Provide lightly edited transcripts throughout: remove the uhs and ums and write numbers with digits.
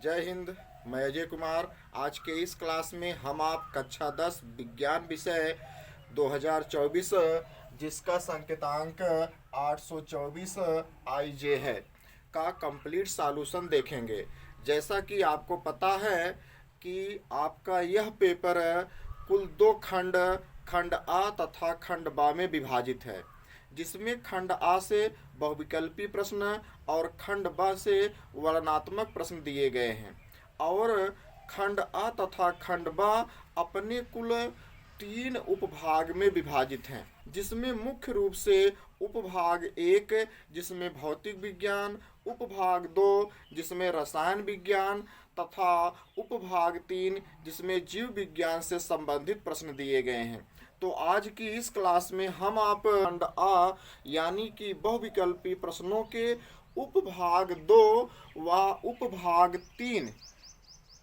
जय हिंद। मैं अजय कुमार। आज के इस क्लास में हम आप कक्षा 10 विज्ञान विषय 2024 जिसका संकेतांक 824 IJ है का कंप्लीट सॉल्यूशन देखेंगे। जैसा कि आपको पता है कि आपका यह पेपर कुल दो खंड आ तथा खंड बा में विभाजित है, जिसमें खंड आ से बहुविकल्पी प्रश्न और खंड ब से वर्णनात्मक प्रश्न दिए गए हैं और खंड आ तथा खंड ब अपने कुल 3 उपभाग में विभाजित हैं, जिसमें मुख्य रूप से उपभाग 1 जिसमें भौतिक विज्ञान, उपभाग 2 जिसमें रसायन विज्ञान तथा उपभाग 3 जिसमें जीव विज्ञान से संबंधित प्रश्न दिए गए हैं। तो आज की इस क्लास में हम आप खंड आ यानी कि बहुविकल्पी प्रश्नों के उपभाग 2 व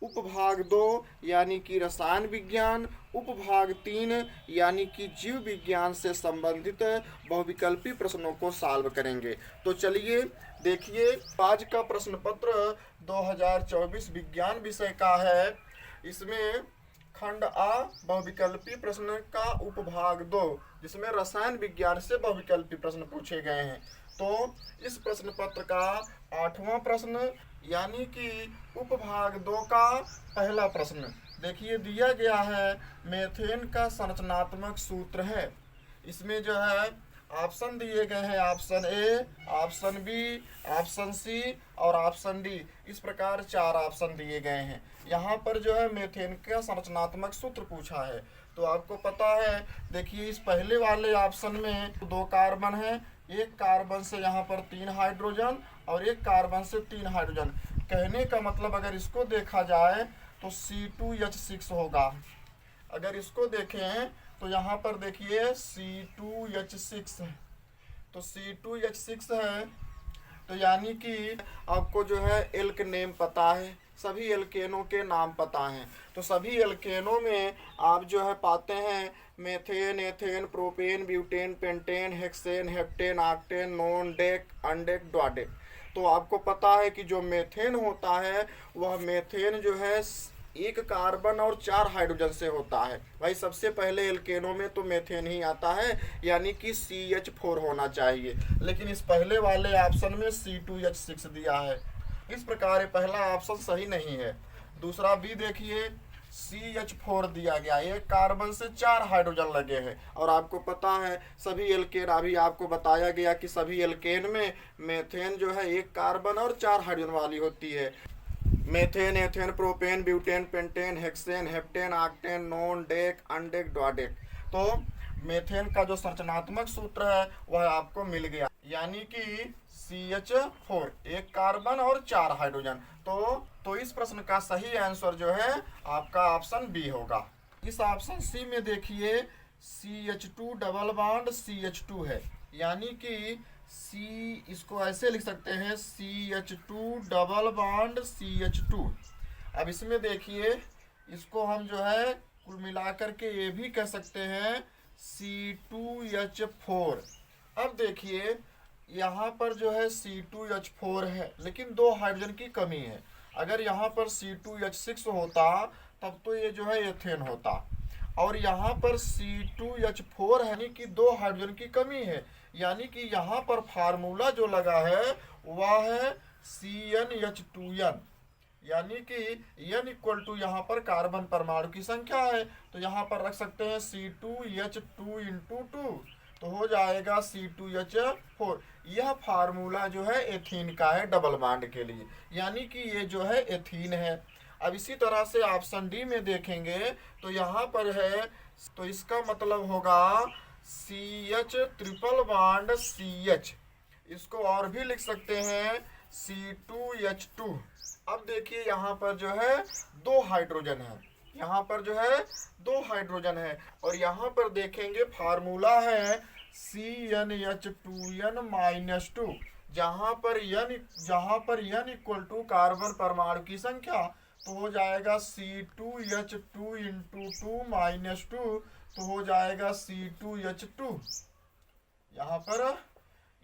उपभाग 2 यानी कि रसायन विज्ञान, उपभाग 3 यानी कि जीव विज्ञान से संबंधित बहुविकल्पी प्रश्नों को सॉल्व करेंगे। तो चलिए देखिए, आज का प्रश्न पत्र 2024 विज्ञान विषय का है। इसमें खंड आ बहुविकल्पी प्रश्न का उपभाग 2 जिसमें रसायन विज्ञान से बहुविकल्पी प्रश्न पूछे गए हैं। तो इस प्रश्न पत्र का 8वां प्रश्न यानी कि उपभाग 2 का पहला प्रश्न देखिए दिया गया है। मेथेन का संरचनात्मक सूत्र है। इसमें जो है ऑप्शन दिए गए हैं, option A, option B, option C और ऑप्शन डी। इस प्रकार 4 ऑप्शन दिए गए हैं। यहाँ पर जो है मेथेन का संरचनात्मक सूत्र पूछा है। तो आपको पता है, देखिए इस पहले वाले ऑप्शन में 2 कार्बन है, एक कार्बन से यहाँ पर 3 हाइड्रोजन और एक कार्बन से 3 हाइड्रोजन। कहने का मतलब अगर इसको देखा जाए तो C2H6 होगा। अगर इसको देखें तो यहाँ पर देखिए C2H6 है, तो C2H6 है। तो यानी कि आपको जो है एल्क नेम पता है, सभी एल्केनों के नाम पता हैं। तो सभी एल्केनों में आप जो है पाते हैं methane, ethane, propane, butane, pentane, hexane, heptane, octane, non dec, undec, dodec. तो आपको पता है कि जो मेथेन होता है वह मेथेन जो है 1 कार्बन और 4 हाइड्रोजन से होता है। भाई सबसे पहले एल्केनों में तो मेथेन ही आता है, यानी कि CH4 होना चाहिए, लेकिन इस पहले वाले ऑप्शन में C2H6 दिया है। इस प्रकार पहला ऑप्शन सही नहीं है। दूसरा भी देखिए CH4 दिया गया, 1 कार्बन से 4 हाइड्रोजन लगे हैं। और आपको पता है सभी एल्केन, अभी आपको बताया गया कि सभी एल्केन में मेथेन जो है 1 कार्बन और 4 हाइड्रोजन वाली होती है। Methane, ethane, propane, butane, pentane, hexane, heptane, octane, non dec, undec, dodec. तो मेथेन का जो संरचनात्मक सूत्र है वह आपको मिल गया, यानी कि CH4, 1 कार्बन और 4 हाइड्रोजन। तो इस प्रश्न का सही आंसर जो है आपका ऑप्शन बी होगा। इस ऑप्शन सी में देखिए CH2 डबल बॉन्ड CH2 है, यानी कि C इसको ऐसे लिख सकते हैं CH2 डबल बॉन्ड CH2। अब इसमें देखिए इसको हम जो है कुल मिलाकर के ये भी कह सकते हैं C2H4। अब देखिए यहाँ पर जो है C2H4 है, लेकिन 2 हाइड्रोजन की कमी है। अगर यहाँ पर C2H6 होता तब तो ये जो है एथेन होता, और यहाँ पर C2H4 है, यानी कि 2 हाइड्रोजन की कमी है। यानी कि यहाँ पर फार्मूला जो लगा है वह है CnH2n, यानी कि n इक्वल टू यहाँ पर कार्बन परमाणु की संख्या है। तो यहाँ पर रख सकते हैं C2H2 × 2, तो हो जाएगा C2H4। यह फार्मूला जो है एथीन का है डबल बॉन्ड के लिए, यानी कि ये जो है एथीन है। अब इसी तरह से ऑप्शन डी में देखेंगे तो यहाँ पर है, तो इसका मतलब होगा CH ट्रिपल बॉन्ड CH। इसको और भी लिख सकते हैं C2H2। अब देखिए यहाँ पर जो है 2 हाइड्रोजन है, यहाँ पर जो है 2 हाइड्रोजन है, और यहाँ पर देखेंगे फार्मूला है CnH2n-2, जहाँ पर n इक्वल टू कार्बन परमाणु की संख्या। तो हो जाएगा C2H2 × 2 तो हो जाएगा C2H2 यहाँ पर।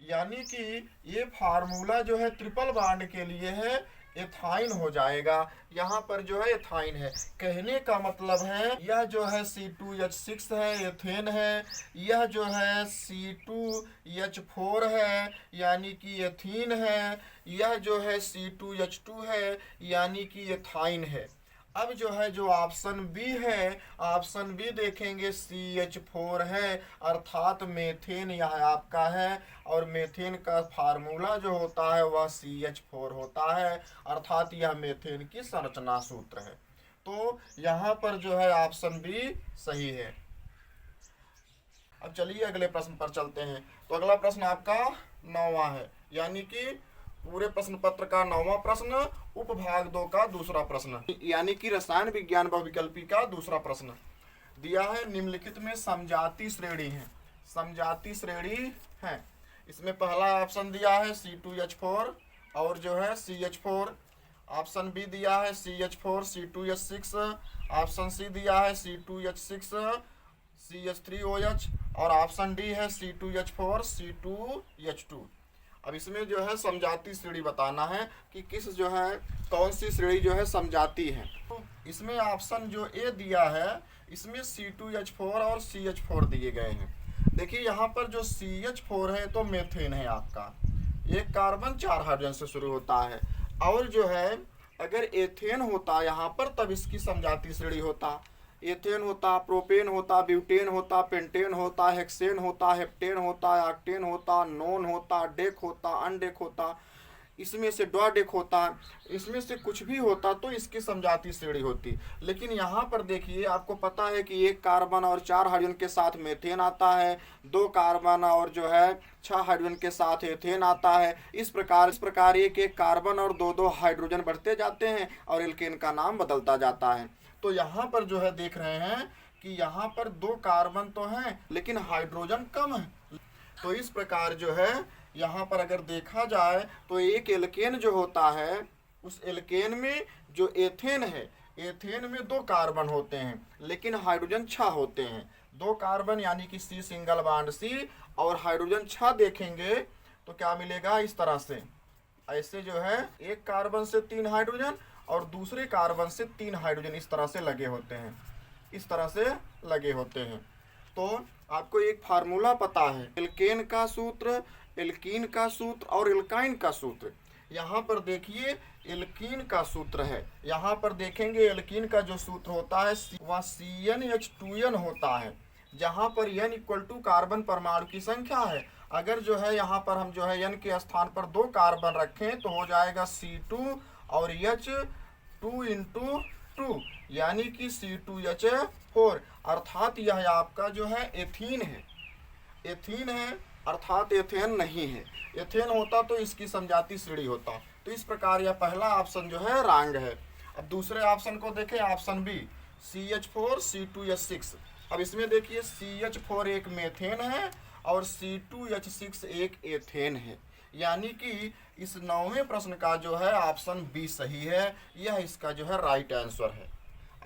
यानी कि ये फार्मूला जो है ट्रिपल बॉन्ड के लिए है एथाइन हो जाएगा। यहाँ पर जो है एथाइन है। कहने का मतलब है यह जो है C2H6 है, एथेन है। यह जो है C2H4 है, यानी कि एथीन है। यह जो है C2H2 है, यानी कि एथाइन है। अब जो है जो ऑप्शन बी है, ऑप्शन बी देखेंगे CH4 है, अर्थात मेथेन यह आपका है। और मेथेन का फार्मूला जो होता है वह CH4 होता है, अर्थात यह मेथेन की संरचना सूत्र है। तो यहाँ पर जो है ऑप्शन बी सही है। अब चलिए अगले प्रश्न पर चलते हैं। तो अगला प्रश्न आपका 9वां है, यानी कि पूरे प्रश्न पत्र का 9वां प्रश्न, उपभाग 2 का दूसरा प्रश्न, यानी कि रसायन विज्ञान बहुविकल्पी का दूसरा प्रश्न दिया है। निम्नलिखित में समजाति श्रेणी है, समजाति श्रेणी है। इसमें पहला ऑप्शन दिया है C2H4 और जो है CH4। ऑप्शन बी दिया है CH4 C2H6। ऑप्शन सी दिया है C2H6 CH3OH। और ऑप्शन डी है C2H4 C2H2। अब इसमें जो है समजाति श्रेणी बताना है कि किस जो है कौन सी श्रेणी जो है समजाति है। तो इसमें ऑप्शन जो ए दिया है, इसमें C2H4 और CH4 दिए गए हैं। देखिए यहाँ पर जो CH4 है तो मेथेन है आपका, एक कार्बन 4 हाइड्रोजन से शुरू होता है। और जो है अगर एथेन होता यहाँ पर तब इसकी समजाति श्रेणी होता। एथेन होता, प्रोपेन होता, ब्यूटेन होता, पेंटेन होता, हेक्सेन होता, हेप्टेन होता, ऑक्टेन होता, नोन होता, डेक होता, अनडेक होता, इसमें से डॉडेक होता, इसमें से कुछ भी होता तो इसकी समजाति श्रेणी होती। लेकिन यहाँ पर देखिए आपको पता है कि एक कार्बन और 4 हाइड्रोजन के साथ मेथेन आता है, 2 कार्बन और जो है 6 हाइड्रोजन के साथ एथेन आता है। इस प्रकार एक एक कार्बन और 2-2 हाइड्रोजन बढ़ते जाते हैं और एल्केन का नाम बदलता जाता है। तो यहाँ पर जो है देख रहे हैं कि यहाँ पर 2 कार्बन तो हैं लेकिन हाइड्रोजन कम है। तो इस प्रकार जो है यहाँ पर अगर देखा जाए तो एक एल्केन जो होता है, उस एल्केन में जो एथेन है, एथेन में 2 कार्बन होते हैं लेकिन हाइड्रोजन 6 होते हैं। 2 कार्बन यानी कि C सिंगल बॉन्ड C और हाइड्रोजन 6 देखेंगे तो क्या मिलेगा, इस तरह से ऐसे जो है एक कार्बन से 3 हाइड्रोजन और दूसरे कार्बन से 3 हाइड्रोजन इस तरह से लगे होते हैं, इस तरह से लगे होते हैं। तो आपको एक फार्मूला पता है, एल्केन का सूत्र, एल्कीन का सूत्र और एल्काइन का सूत्र। यहाँ पर देखिए एल्कीन का सूत्र है, यहाँ पर देखेंगे एल्कीन का जो सूत्र होता है वह CnH2n होता है, जहाँ पर n इक्वल टू कार्बन परमाणु की संख्या है। अगर जो है यहाँ पर हम जो है n के स्थान पर 2 कार्बन रखें तो हो जाएगा C2 और H 2 × 2 यानी कि C2H4, अर्थात यह आपका जो है एथीन है। एथीन है अर्थात एथेन नहीं है। एथेन होता तो इसकी समजाति श्रेणी होता। तो इस प्रकार यह पहला ऑप्शन जो है रॉन्ग है। अब दूसरे ऑप्शन को देखें, ऑप्शन बी CH4 C2H6। अब इसमें देखिए CH4 एक मेथेन है और C2H6 एक एथेन है, यानी कि इस 9वें प्रश्न का जो है ऑप्शन बी सही है, यह इसका जो है राइट आंसर है।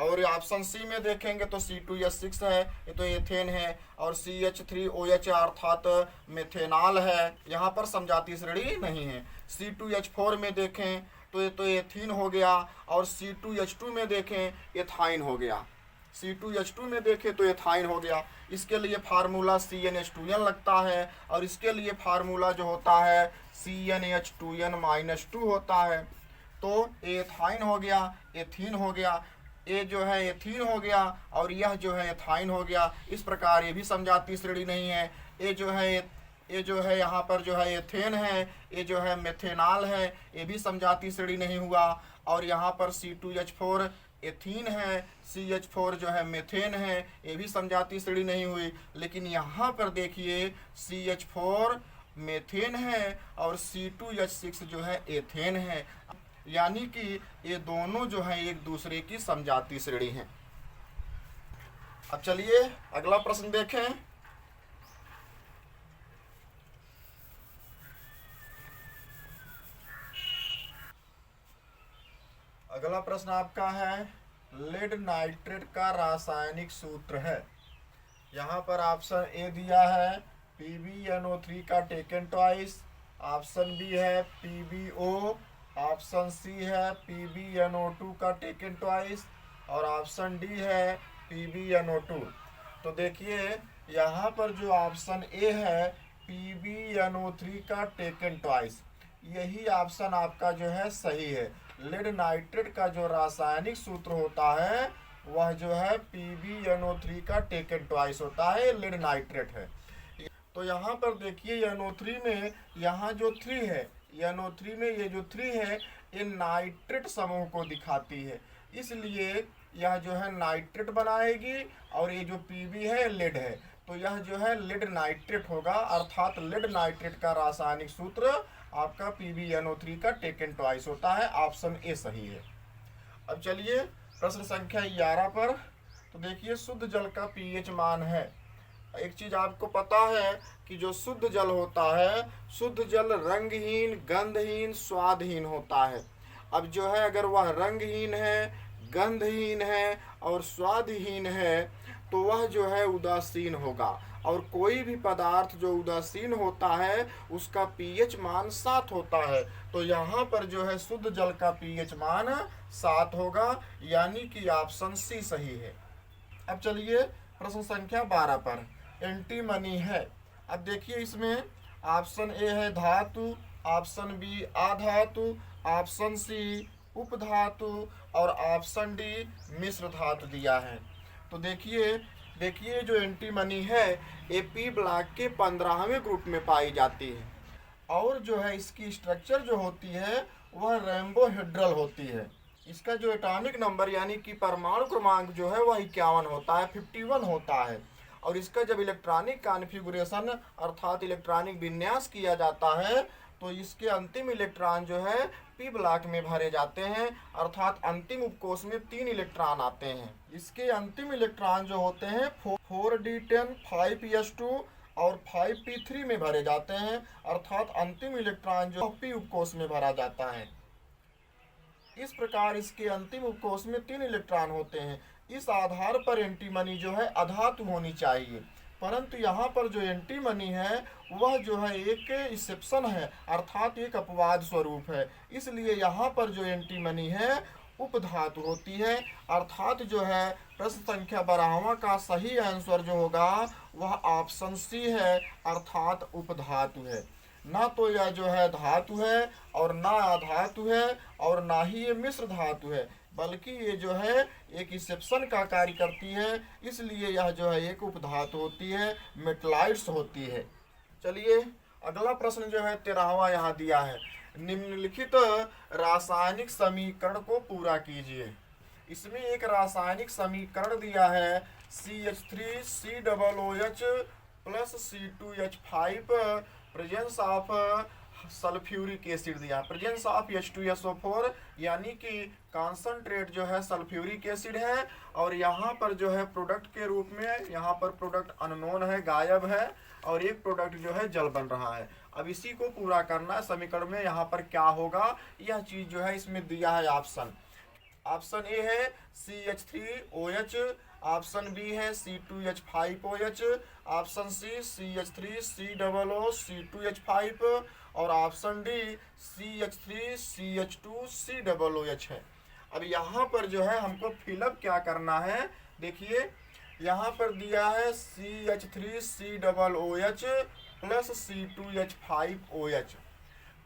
और ऑप्शन सी में देखेंगे तो C2H6 है, ये तो एथेन है, और CH3OH अर्थात मेथेनॉल है, यहाँ पर समजाति श्रेणी नहीं है। C2H4 में देखें तो ये तो एथीन हो गया, और C2H2 में देखें एथाइन हो गया, C2H2 में देखें तो एथाइन हो गया। इसके लिए फार्मूला CnH2n लगता है और इसके लिए फार्मूला जो होता है CnH2n-2 होता है। तो एथाइन हो गया, एथीन हो गया, ये जो है एथीन हो गया और यह जो है एथाइन हो गया। इस प्रकार ये भी समजाति श्रेणी नहीं है। ये जो है यहाँ पर जो है एथेन है, ये जो है मेथेनॉल है, ये भी समजाति श्रेणी नहीं हुआ। और यहाँ पर C2H4 एथीन है, CH4 जो है मेथेन है, ये भी समजाति श्रेणी नहीं हुई। लेकिन यहाँ पर देखिए CH4 मेथेन है और C2H6 जो है एथेन है, यानी कि ये दोनों जो है एक दूसरे की समजाति श्रेणी हैं। अब चलिए अगला प्रश्न देखें। अगला प्रश्न आपका है लेड नाइट्रेट का रासायनिक सूत्र है। यहाँ पर ऑप्शन ए दिया है PbNO3 का टेकन ट्वाइस, ऑप्शन बी है PbO, ऑप्शन सी है PbNO2 का टेकन ट्वाइस और ऑप्शन डी है PbNO2। तो देखिए यहाँ पर जो ऑप्शन ए है PbNO3 का टेकन ट्वाइस, यही ऑप्शन आपका जो है सही है। लेड नाइट्रेट का जो रासायनिक सूत्र होता है वह जो है PbNO3 का टेकन ट्वाइस होता है, लेड नाइट्रेट है। तो यहाँ पर देखिए NO3 में यहाँ जो 3 है, NO3 में ये जो 3 है ये नाइट्रेट समूह को दिखाती है, इसलिए यह जो है नाइट्रेट बनाएगी और ये जो Pb है लेड है, तो यह जो है लेड नाइट्रेट होगा, अर्थात लेड नाइट्रेट का रासायनिक सूत्र आपका PbNO3 का टेकन ट्वाइस होता है। ऑप्शन ए सही है। अब चलिए प्रश्न संख्या 11 पर। तो देखिए शुद्ध जल का pH मान है। एक चीज आपको पता है कि जो शुद्ध जल होता है, शुद्ध जल रंगहीन, गंधहीन, स्वादहीन होता है। अब जो है अगर वह रंगहीन है, गंधहीन है और स्वादहीन है तो वह जो है उदासीन होगा, और कोई भी पदार्थ जो उदासीन होता है उसका pH मान 7 होता है। तो यहाँ पर जो है शुद्ध जल का pH मान 7 होगा, यानी कि ऑप्शन सी सही है। अब चलिए प्रश्न संख्या 12 पर। एंटीमनी है। अब देखिए इसमें ऑप्शन ए है धातु, ऑप्शन बी अधातु, ऑप्शन सी उपधातु और ऑप्शन डी मिश्र धातु दिया है। तो देखिए जो एंटीमनी है ये पी ब्लॉक के 15वें ग्रुप में पाई जाती है, और जो है इसकी स्ट्रक्चर जो होती है वह रेम्बोहेड्रल होती है। इसका जो एटॉमिक नंबर यानी कि परमाणु क्रमांक जो है वह 51 होता है, 51 होता है। और इसका जब इलेक्ट्रॉनिक कॉन्फ़िगरेशन अर्थात इलेक्ट्रॉनिक विन्यास किया जाता है तो इसके अंतिम इलेक्ट्रॉन जो है पी ब्लॉक में भरे जाते हैं, अर्थात अंतिम उपकोष में 3 इलेक्ट्रॉन आते हैं। इसके अंतिम इलेक्ट्रॉन जो होते हैं 4d10, 5s2 और 5p3 में भरे जाते हैं, अर्थात अंतिम इलेक्ट्रॉन जो पी उपकोष में भरा जाता है। इस प्रकार इसके अंतिम उपकोष में 3 इलेक्ट्रॉन होते हैं। इस आधार पर एंटीमनी जो है अधातु होनी चाहिए, परंतु यहाँ पर जो एंटीमनी है वह जो है एक एक्सेप्शन है, अर्थात एक अपवाद स्वरूप है, इसलिए यहाँ पर जो एंटीमनी है उपधातु होती है। अर्थात जो है प्रश्न संख्या 12वां का सही आंसर जो होगा वह ऑप्शन सी है, अर्थात उपधातु है। ना तो यह जो है धातु है और ना अधातु है और ना ही ये मिश्र धातु है, बल्कि ये जो है एक एक्सेप्शन का कार्य करती है, इसलिए यह जो है एक उपधातु होती है, मेटलाइट्स होती है। चलिए अगला प्रश्न जो है 13वां यहाँ दिया है। निम्नलिखित रासायनिक समीकरण को पूरा कीजिए। इसमें एक रासायनिक समीकरण दिया है CH3COOH plus C2H5 presence of sulphuric acid दिया, प्रेजेंस ऑफ H2SO4 यानी कि कॉन्सनट्रेट जो है सल्फ्यूरिक एसिड है, और यहाँ पर जो है प्रोडक्ट के रूप में यहाँ पर प्रोडक्ट अननोन है, गायब है, और एक प्रोडक्ट जो है जल बन रहा है। अब इसी को पूरा करना है। समीकरण में यहाँ पर क्या होगा यह चीज जो है इसमें दिया है। ऑप्शन ए है CH3OH, ऑप्शन बी है C2H5OH, option C CH3COO C2H5 और ऑप्शन डी CH3CH2COOH है। अब यहाँ पर जो है हमको फिलअप क्या करना है, देखिए यहाँ पर दिया है CH3COOH प्लस C2H5OH।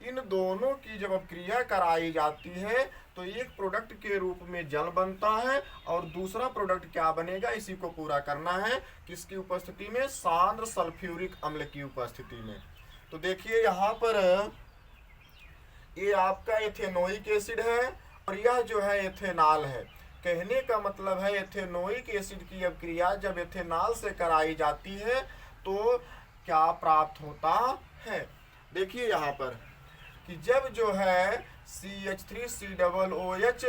इन दोनों की जब क्रिया कराई जाती है तो एक प्रोडक्ट के रूप में जल बनता है और दूसरा प्रोडक्ट क्या बनेगा, इसी को पूरा करना है। किसकी उपस्थिति में? सांद्र सल्फ्यूरिक अम्ल की उपस्थिति में। तो देखिए यहाँ पर ये आपका एथेनोइक एसिड है और यह जो है एथेनॉल है। कहने का मतलब है एथेनोइक एसिड की अब क्रिया जब एथेनॉल से कराई जाती है तो क्या प्राप्त होता है। देखिए यहाँ पर कि जब जो है CH3COOH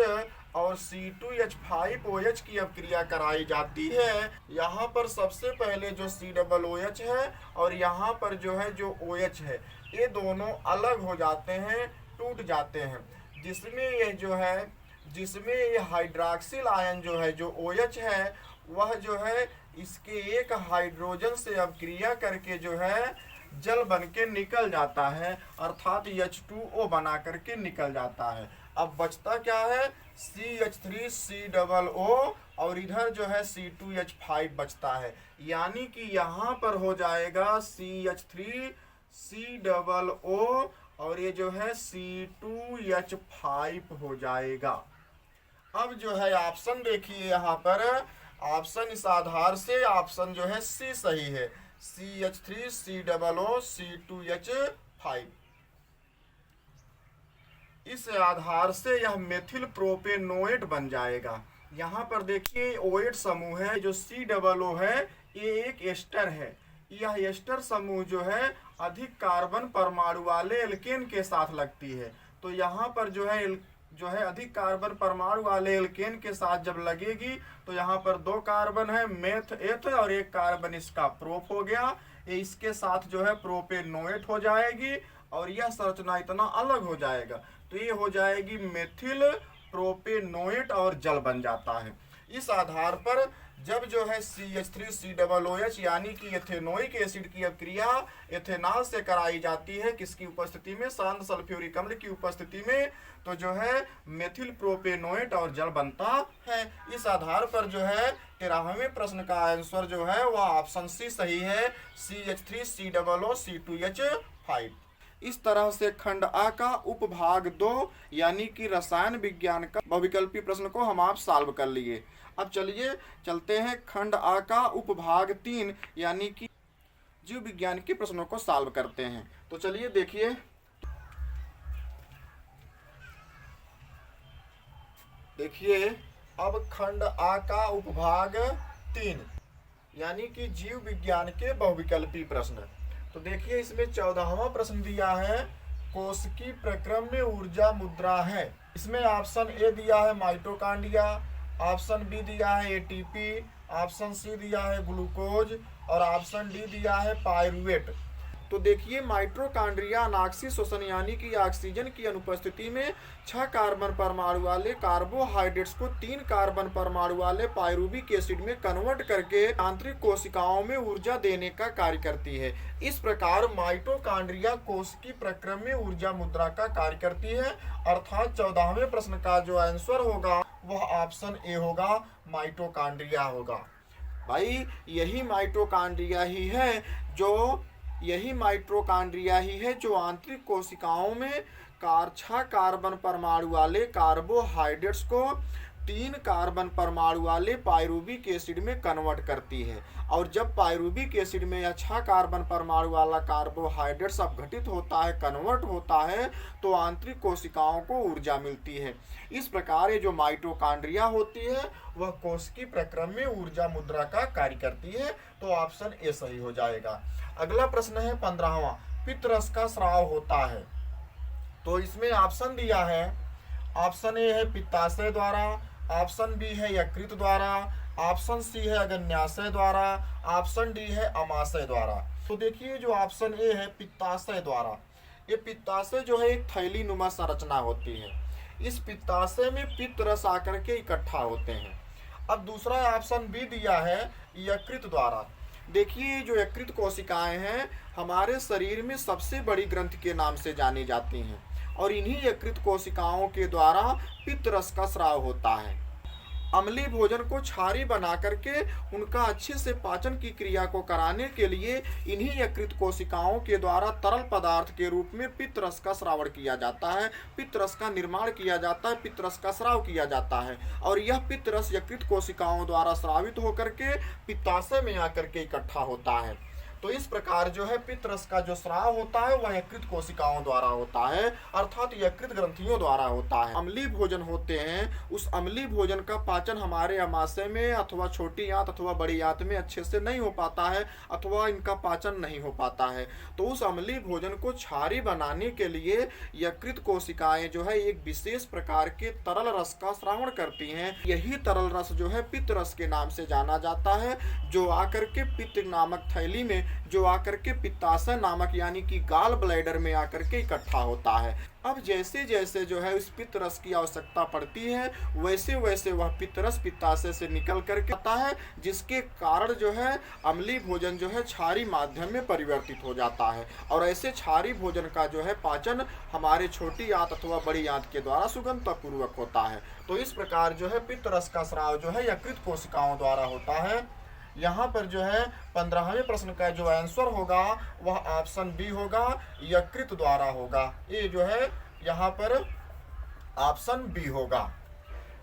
और C2H5OH की अब क्रिया कराई जाती है, यहाँ पर सबसे पहले जो COOH है और यहाँ पर जो है जो OH है, ये दोनों अलग हो जाते हैं, टूट जाते हैं, जिसमें ये हाइड्रॉक्सिल आयन जो है जो OH है वह जो है इसके एक हाइड्रोजन से अब क्रिया करके जो है जल बन के निकल जाता है, अर्थात H2O बना करके निकल जाता है। अब बचता क्या है, CH3COO और इधर जो है C2H5 बचता है, यानी कि यहाँ पर हो जाएगा CH3COO और ये जो है C2H5 हो जाएगा। अब जो है ऑप्शन देखिए, यहाँ पर ऑप्शन इस आधार से ऑप्शन जो है सी सही है, CH3COO C2H5। इस आधार से यह मेथिल प्रोपेनोएट बन जाएगा। यहाँ पर देखिए ओएट समूह है, जो COO है ये एक एस्टर है। यह एस्टर समूह जो है अधिक कार्बन परमाणु वाले एल्केन के साथ लगती है। तो यहाँ पर जो है अधिक कार्बन परमाणु वाले एल्केन के साथ जब लगेगी तो यहाँ पर 2 कार्बन है मेथ एथ और 1 कार्बन इसका प्रोप हो गया, ये इसके साथ जो है प्रोपेनोएट हो जाएगी और यह संरचना इतना अलग हो जाएगा, तो ये हो जाएगी मेथिल प्रोपेनोएट और जल बन जाता है। इस आधार पर जब जो है CH3COOH यानी कि एथेनोइक एसिड की क्रिया एथेनॉल से कराई जाती है, किसकी उपस्थिति में, शांत सल्फ्यूरिक अम्ल की उपस्थिति में, तो जो है मेथिल प्रोपेनोएट और जल बनता है। इस आधार पर जो है 13वें प्रश्न का आंसर जो है वह ऑप्शन सी सही है, CH3COO C2H5। इस तरह से खंड आ का उपभाग 2 यानी कि रसायन विज्ञान का बहुविकल्पी प्रश्न को हम आप सॉल्व कर लिए। अब चलिए चलते हैं खंड आ का उपभाग 3 यानी कि जीव विज्ञान के प्रश्नों को सॉल्व करते हैं। तो चलिए देखिए अब खंड आ का उपभाग 3 यानी कि जीव विज्ञान के बहुविकल्पी प्रश्न। तो देखिए इसमें 14वां प्रश्न दिया है, कोशिकी प्रक्रम में ऊर्जा मुद्रा है। इसमें ऑप्शन ए दिया है माइटोकांड्रिया, ऑप्शन बी दिया है एटीपी, ऑप्शन सी दिया है ग्लूकोज और ऑप्शन डी दिया है पायरुवेट। तो देखिए माइटोकांड्रिया अनाक्सी श्वसन यानी कि ऑक्सीजन की अनुपस्थिति में 6 कार्बन परमाणु वाले कार्बोहाइड्रेट्स को 3 कार्बन परमाणु वाले पायरुविक एसिड में कन्वर्ट करके आंतरिक कोशिकाओं में ऊर्जा देने का कार्य करती है। इस प्रकार माइटोकांड्रिया कोशिकी प्रक्रम में ऊर्जा मुद्रा का कार्य करती है, अर्थात 14वें प्रश्न का जो आंसर होगा वह ऑप्शन ए होगा, माइटोकांड्रिया होगा। भाई यही माइटोकांड्रिया ही है जो आंतरिक कोशिकाओं में 6 कार्बन परमाणु वाले कार्बोहाइड्रेट्स को 3 कार्बन परमाणु वाले पायरुविक एसिड में कन्वर्ट करती है। और जब पायरुविक एसिड में यह 6 कार्बन परमाणु वाला कार्बोहाइड्रेट्स अपघटित होता है, कन्वर्ट होता है, तो आंतरिक कोशिकाओं को ऊर्जा मिलती है। इस प्रकार ये जो माइटोकांड्रिया होती है वह कोशिकी प्रक्रम में ऊर्जा मुद्रा का कार्य करती है। तो ऑप्शन ए सही हो जाएगा। अगला प्रश्न है 15वां, पित्तरस का स्राव होता है। तो इसमें ऑप्शन दिया है, ऑप्शन ए है पित्ताशय द्वारा, ऑप्शन बी है यकृत द्वारा, ऑप्शन सी है अग्न्याशय द्वारा, ऑप्शन डी है अमाशय द्वारा। तो देखिए जो ऑप्शन ए है पित्ताशय द्वारा, ये पित्ताशय जो है एक थैली नुमा संरचना होती है। इस पित्ताशय में पित्त रस आकर के इकट्ठा होते हैं। अब दूसरा ऑप्शन बी दिया है यकृत द्वारा। देखिए जो यकृत कोशिकाएं हैं हमारे शरीर में सबसे बड़ी ग्रंथि के नाम से जानी जाती हैं और इन्हीं यकृत कोशिकाओं के द्वारा पित्त रस का स्राव होता है। अम्लीय भोजन को क्षारी बना करके उनका अच्छे से पाचन की क्रिया को कराने के लिए इन्हीं यकृत कोशिकाओं के द्वारा तरल पदार्थ के रूप में पित्त रस का स्रावण किया जाता है, पित्त रस का निर्माण किया जाता है, पित्त रस का स्राव किया जाता है और यह पित्त रस यकृत कोशिकाओं द्वारा स्रावित होकर के पित्ताशय में आकर के इकट्ठा होता है। तो इस प्रकार जो है पित्त रस का जो स्राव होता है वह यकृत कोशिकाओं द्वारा होता है, अर्थात यकृत ग्रंथियों द्वारा होता है। अम्लीय भोजन होते हैं, उस अम्लीय भोजन का पाचन हमारे अमाशय में अथवा छोटी आंत अथवा बड़ी आंत में अच्छे से नहीं हो पाता है अथवा इनका पाचन नहीं हो पाता है। तो उस अम्लीय भोजन को क्षारी बनाने के लिए यकृत कोशिकाएं जो है एक विशेष प्रकार के तरल रस का स्रावण करती हैं। यही तरल रस जो है पित्त रस के नाम से जाना जाता है, जो आकर के पित्त नामक थैली में जो आकर के पित्ताशय नामक यानी कि गाल ब्लैडर में आकर के इकट्ठा होता है। अब जैसे जैसे जो है उस पित्त रस की आवश्यकता पड़ती है वैसे वैसे वह पित्त रस पित्ताशय से निकल करके आता है, जिसके कारण जो है अम्लीय भोजन जो है क्षारीय माध्यम में परिवर्तित हो जाता है और ऐसे क्षारीय भोजन का जो है पाचन हमारे छोटी आंत अथवा बड़ी आंत के द्वारा सुगमतापूर्वक होता है। तो इस प्रकार जो है पित्त रस का स्राव जो है यकृत कोशिकाओं द्वारा होता है। यहाँ पर जो है 15वें प्रश्न का जो आंसर होगा वह ऑप्शन बी होगा, यकृत द्वारा होगा। ये जो है यहाँ पर ऑप्शन बी होगा।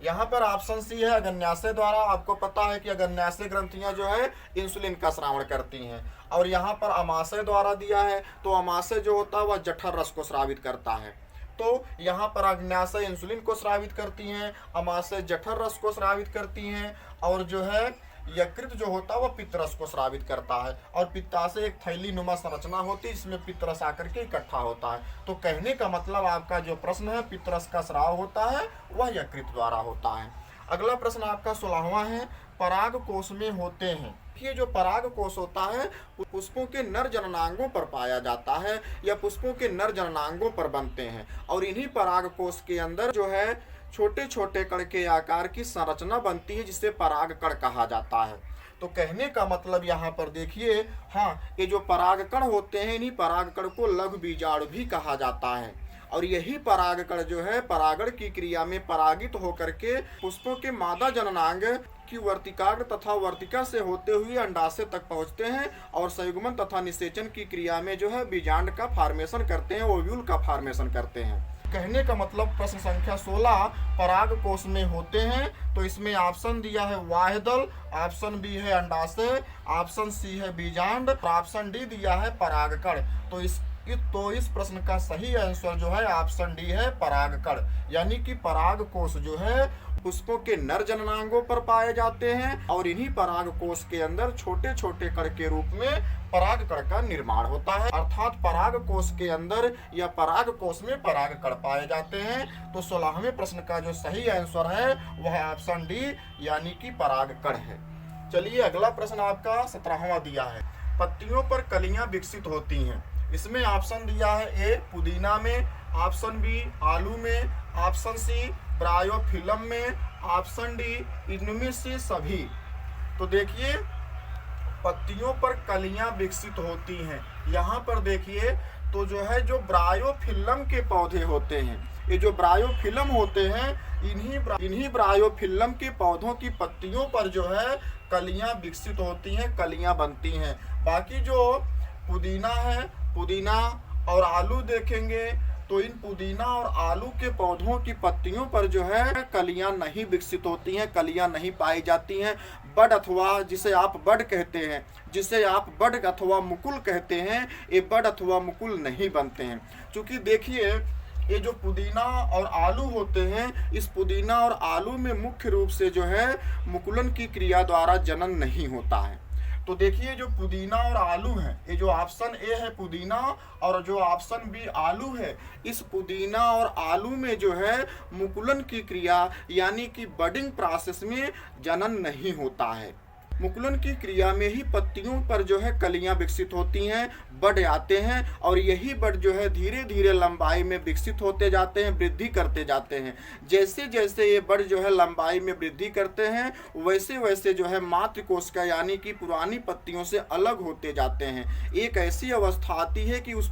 यहाँ पर ऑप्शन सी है अग्न्याशय द्वारा। आपको पता है कि अग्न्याशय ग्रंथियां जो है इंसुलिन का स्रावण करती हैं। और यहाँ पर अमाशय द्वारा दिया है, तो अमाशय जो होता है वह जठर रस को स्रावित करता है। तो यहाँ पर अग्न्याशय इंसुलिन को स्रावित करती हैं, अमाशय जठर रस को स्रावित करती हैं और जो है यकृत जो होता है वह पित्तरस को स्रावित करता है। और पित्ताशय एक थैली नुमा संरचना होती है जिसमें पित्तरस आकर के इकट्ठा होता है। तो कहने का मतलब आपका जो प्रश्न है पित्तरस का स्राव होता है वह यकृत द्वारा होता है। अगला प्रश्न आपका 16वां है, पराग कोश में होते हैं। ये जो पराग कोश होता है पुष्पों के नर जननांगों पर पाया जाता है या पुष्पों के नर जननांगों पर बनते हैं और इन्हीं पराग कोश के अंदर जो है छोटे छोटे कण के आकार की संरचना बनती है जिसे पराग कण कहा जाता है। तो कहने का मतलब यहाँ पर देखिए, हाँ, ये जो पराग कण होते हैं इन्हीं पराग कण को लघु बीजाणु भी कहा जाता है और यही पराग कण जो है परागण की क्रिया में परागित होकर के पुष्पों के मादा जननांग की वर्तिकाग्र तथा वर्तिका से होते हुए अंडाशय तक पहुँचते हैं और संयुग्मन तथा निषेचन की क्रिया में जो है बीजांड का फॉर्मेशन करते हैं, ओव्यूल का फॉर्मेशन करते हैं। कहने का मतलब प्रश्न संख्या 16 पराग कोश में होते हैं। तो इसमें ऑप्शन दिया है वाह्यदल, ऑप्शन बी है अंडाशय, ऑप्शन सी है बीजांड और ऑप्शन डी दिया है परागकण। तो इस प्रश्न का सही आंसर जो है ऑप्शन डी है परागकण, यानी कि पराग कोश जो है पुष्पों के नर जननांगों पर पाए जाते हैं और इन्हीं पराग कोश के अंदर छोटे छोटे कण के रूप में पराग कण का निर्माण होता है, अर्थात पराग कोश के अंदर या पराग कोश में पराग कण पाए जाते हैं। तो 16वें प्रश्न का जो सही आंसर है वह ऑप्शन डी यानी कि पराग कण है। चलिए अगला प्रश्न आपका 17वां दिया है, पत्तियों पर कलियां विकसित होती हैं। इसमें ऑप्शन दिया है ए पुदीना में, ऑप्शन बी आलू में, ऑप्शन सी ब्रायोफिलम में, ऑप्शन डी इनमें से सभी। तो देखिए पत्तियों पर कलियां विकसित होती हैं। यहाँ पर देखिए तो जो है जो ब्रायोफिलम के पौधे होते हैं, ये जो ब्रायोफिलम होते हैं इन्हीं ब्रायोफिलम के पौधों की पत्तियों पर जो है कलियां विकसित होती हैं, कलियां बनती हैं। बाकी जो पुदीना है, पुदीना और आलू देखेंगे तो इन पुदीना और आलू के पौधों की पत्तियों पर जो है कलियां नहीं विकसित होती हैं, कलियां नहीं पाई जाती हैं। बड अथवा जिसे आप बड कहते हैं, जिसे आप बड अथवा मुकुल कहते हैं, ये बड अथवा मुकुल नहीं बनते हैं। क्योंकि देखिए ये जो पुदीना और आलू होते हैं, इस पुदीना और आलू में मुख्य रूप से जो है मुकुलन की क्रिया द्वारा जनन नहीं होता है। तो देखिए जो पुदीना और आलू है, ये जो ऑप्शन ए है पुदीना और जो ऑप्शन बी आलू है, इस पुदीना और आलू में जो है मुकुलन की क्रिया यानी कि बडिंग प्रोसेस में जनन नहीं होता है। मुकुलन की क्रिया में ही पत्तियों पर जो है कलियां विकसित होती हैं, बड आते हैं और यही बड जो है धीरे धीरे लंबाई में विकसित होते जाते हैं, वृद्धि करते जाते हैं। जैसे जैसे ये बड जो है लंबाई में वृद्धि करते हैं वैसे वैसे जो है मातृ कोशिका यानी कि पुरानी पत्तियों से अलग होते जाते हैं। एक ऐसी अवस्था आती है कि उस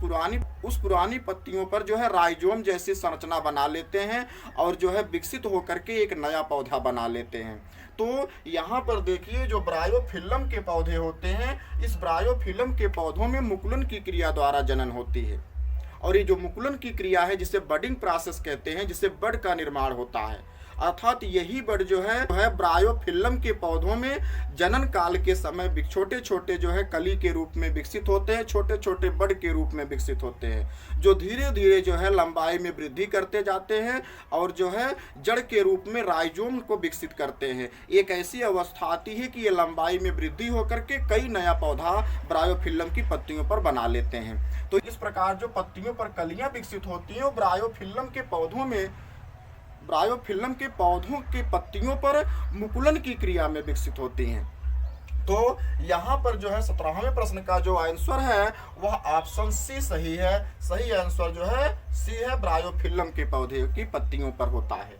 पुरानी पत्तियों पर जो है राइजोम जैसी संरचना बना लेते हैं और जो है विकसित होकर के एक नया पौधा बना लेते हैं। तो यहाँ पर देखिए जो ब्रायोफिलम के पौधे होते हैं, इस ब्रायोफिलम के पौधों में मुकुलन की क्रिया द्वारा जनन होती है और ये जो मुकुलन की क्रिया है जिसे बडिंग प्रोसेस कहते हैं, जिसे बड का निर्माण होता है, अर्थात यही बड जो है ब्रायोफिलम के पौधों में जनन काल के समय छोटे छोटे जो है कली के रूप में विकसित होते हैं, छोटे छोटे बड के रूप में विकसित होते हैं, जो धीरे धीरे जो है लंबाई में वृद्धि करते जाते हैं और जो है जड़ के रूप में राइजोम को विकसित करते हैं। एक ऐसी अवस्था आती है कि ये लंबाई में वृद्धि होकर के कई नया पौधा ब्रायोफिलम की पत्तियों पर बना लेते हैं। तो इस प्रकार जो पत्तियों पर कलियां विकसित होती हैं वो ब्रायोफिलम के पौधों की पत्तियों पर मुकुलन की क्रिया में विकसित होती हैं। तो यहाँ पर जो है 17वें प्रश्न का जो आंसर है वह ऑप्शन सी सही है। सही आंसर जो है सी है, ब्रायोफिल्म के पौधे की पत्तियों पर होता है।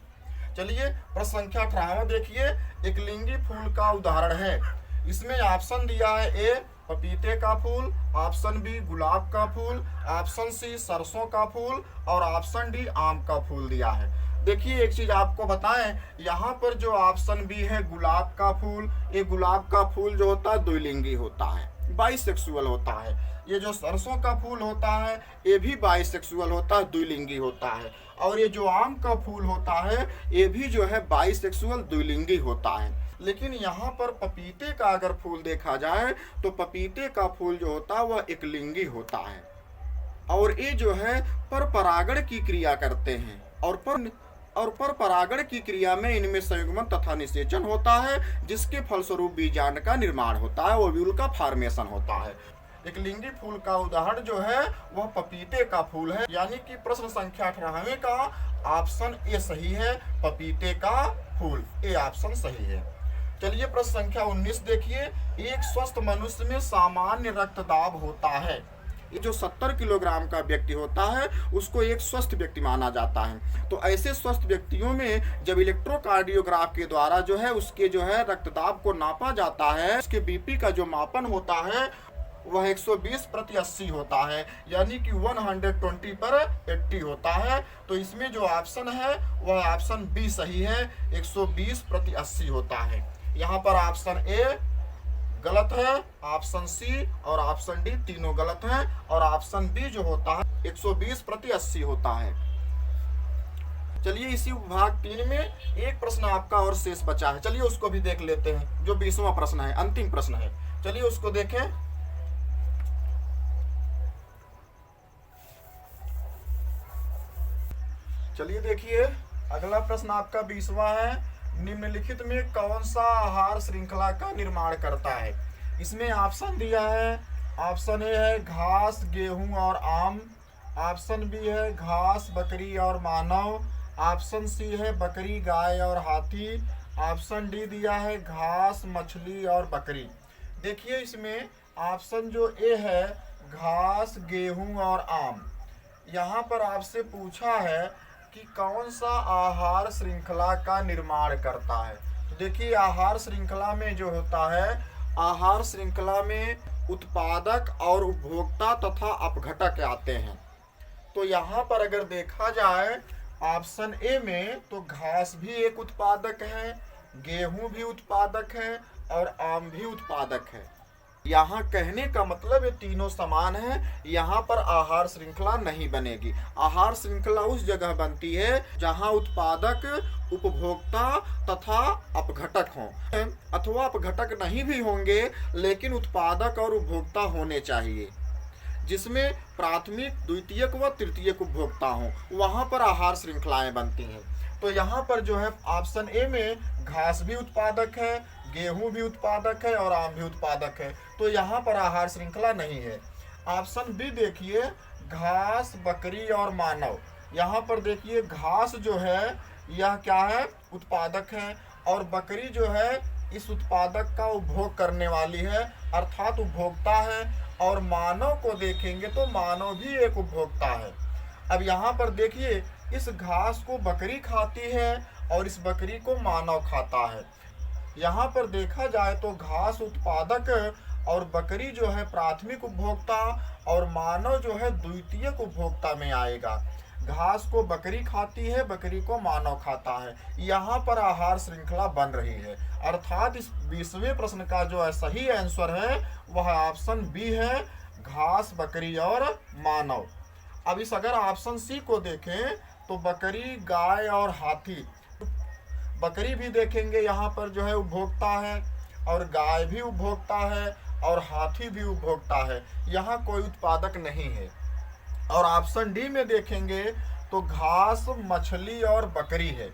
चलिए प्रश्न संख्या 18 देखिए, एक लिंगी फूल का उदाहरण है। इसमें ऑप्शन दिया है ए पपीते का फूल, ऑप्शन बी गुलाब का फूल, ऑप्शन सी सरसों का फूल और ऑप्शन डी आम का फूल दिया है। देखिए एक चीज आपको बताएं, यहाँ पर जो ऑप्शन बी है गुलाब का फूल, ये गुलाब का फूल जो होता है द्विलिंगी होता है, बाइसेक्सुअल होता है। ये जो सरसों का फूल होता है ये भी बाइसेक्सुअल होता है, द्विलिंगी होता है। और ये जो आम का फूल होता है ये भी जो है बाइसेक्सुअल द्विलिंगी होता है। लेकिन यहाँ पर पपीते का अगर फूल देखा जाए तो पपीते का फूल जो होता है वह एक लिंगी होता है और ये जो है पर परागण की क्रिया करते हैं और पर परागण की क्रिया में इनमें संयुग्मन तथा निषेचन होता है, जिसके फलस्वरूप बीजांड का निर्माण होता है, ओव्यूल का फॉर्मेशन होता है। एक लिंगी फूल का उदाहरण जो है वह पपीते का फूल है, यानी कि प्रश्न संख्या 18वें का ऑप्शन ए सही है, पपीते का फूल, ए ऑप्शन सही है। चलिए प्रश्न संख्या 19 देखिए, एक स्वस्थ मनुष्य में सामान्य रक्तदाब होता है। ये जो 70 किलोग्राम का व्यक्ति होता है उसको एक स्वस्थ व्यक्ति माना जाता है। तो ऐसे स्वस्थ व्यक्तियों में जब इलेक्ट्रोकार्डियोग्राफ के द्वारा जो है उसके जो है रक्तदाब को नापा जाता है, उसके बीपी का जो मापन होता है वह 120/80 होता है, यानी कि 120/80 होता है। तो इसमें जो ऑप्शन है वह ऑप्शन बी सही है, 120/80 होता है। यहाँ पर ऑप्शन ए गलत है, ऑप्शन सी और ऑप्शन डी तीनों गलत हैं और ऑप्शन बी जो होता है 120/80 होता है। चलिए इसी भाग 3 में एक प्रश्न आपका और शेष बचा है, चलिए उसको भी देख लेते हैं, जो 20वां प्रश्न है, अंतिम प्रश्न है। चलिए उसको देखें। चलिए देखिए अगला प्रश्न आपका 20वां है, निम्नलिखित में कौन सा आहार श्रृंखला का निर्माण करता है। इसमें ऑप्शन दिया है, ऑप्शन ए है घास गेहूं और आम, ऑप्शन बी है घास बकरी और मानव, ऑप्शन सी है बकरी गाय और हाथी, ऑप्शन डी दिया है घास मछली और बकरी। देखिए इसमें ऑप्शन जो ए है घास गेहूं और आम, यहाँ पर आपसे पूछा है कि कौन सा आहार श्रृंखला का निर्माण करता है। तो देखिए आहार श्रृंखला में जो होता है, आहार श्रृंखला में उत्पादक और उपभोक्ता तथा अपघटक आते हैं। तो यहाँ पर अगर देखा जाए ऑप्शन ए में तो घास भी एक उत्पादक है, गेहूं भी उत्पादक है और आम भी उत्पादक है। यहाँ कहने का मतलब ये तीनों समान है, यहाँ पर आहार श्रृंखला नहीं बनेगी। आहार श्रृंखला उस जगह बनती है जहाँ उत्पादक, उपभोक्ता तथा अपघटक हों, अथवा अपघटक नहीं भी होंगे लेकिन उत्पादक और उपभोक्ता होने चाहिए, जिसमें प्राथमिक, द्वितीयक व तृतीयक उपभोक्ता हों, वहाँ पर आहार श्रृंखलाएं बनती हैं। तो यहाँ पर जो है ऑप्शन ए में घास भी उत्पादक है, गेहूं भी उत्पादक है और आम भी उत्पादक है, तो यहाँ पर आहार श्रृंखला नहीं है। ऑप्शन बी देखिए घास बकरी और मानव, यहाँ पर देखिए घास जो है यह क्या है, उत्पादक है, और बकरी जो है इस उत्पादक का उपभोग करने वाली है, अर्थात उपभोक्ता है। और मानव को देखेंगे तो मानव भी एक उपभोक्ता है। अब यहाँ पर देखिए इस घास को बकरी खाती है और इस बकरी को मानव खाता है। यहाँ पर देखा जाए तो घास उत्पादक और बकरी जो है प्राथमिक उपभोक्ता और मानव जो है द्वितीयक उपभोक्ता में आएगा। घास को बकरी खाती है, बकरी को मानव खाता है, यहाँ पर आहार श्रृंखला बन रही है। अर्थात इस 20वें प्रश्न का जो सही आंसर है वह ऑप्शन बी है, घास बकरी और मानव। अब इस अगर ऑप्शन सी को देखें तो बकरी गाय और हाथी, बकरी भी देखेंगे यहाँ पर जो है उपभोक्ता है और गाय भी उपभोक्ता है और हाथी भी उपभोक्ता है, यहाँ कोई उत्पादक नहीं है। और ऑप्शन डी में देखेंगे तो घास मछली और बकरी है,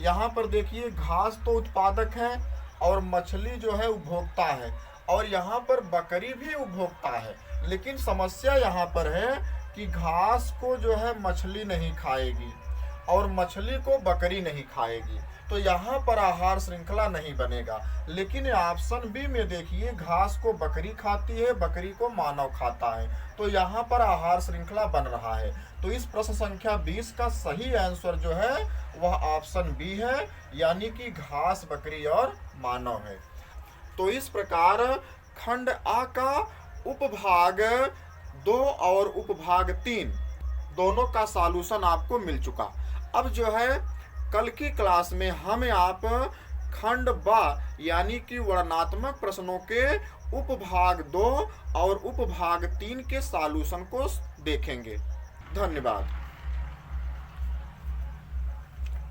यहाँ पर देखिए घास तो उत्पादक है और मछली जो है उपभोक्ता है और यहाँ पर बकरी भी उपभोक्ता है। लेकिन समस्या यहाँ पर है कि घास को जो है मछली नहीं खाएगी और मछली को बकरी नहीं खाएगी, तो यहाँ पर आहार श्रृंखला नहीं बनेगा। लेकिन ऑप्शन बी में देखिए, घास को बकरी खाती है, बकरी को मानव खाता है, तो यहाँ पर आहार श्रृंखला बन रहा है। तो इस प्रश्न संख्या 20 का सही आंसर जो है वह ऑप्शन बी है, यानी कि घास, बकरी और मानव है। तो इस प्रकार खंड आ का उपभाग 2 और उपभाग 3 दोनों का सॉल्यूशन आपको मिल चुका। अब जो है कल की क्लास में हमें आप खंड बा यानी कि वर्णनात्मक प्रश्नों के उपभाग 2 और उपभाग 3 के सॉल्यूशन को देखेंगे। धन्यवाद।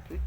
ठीक।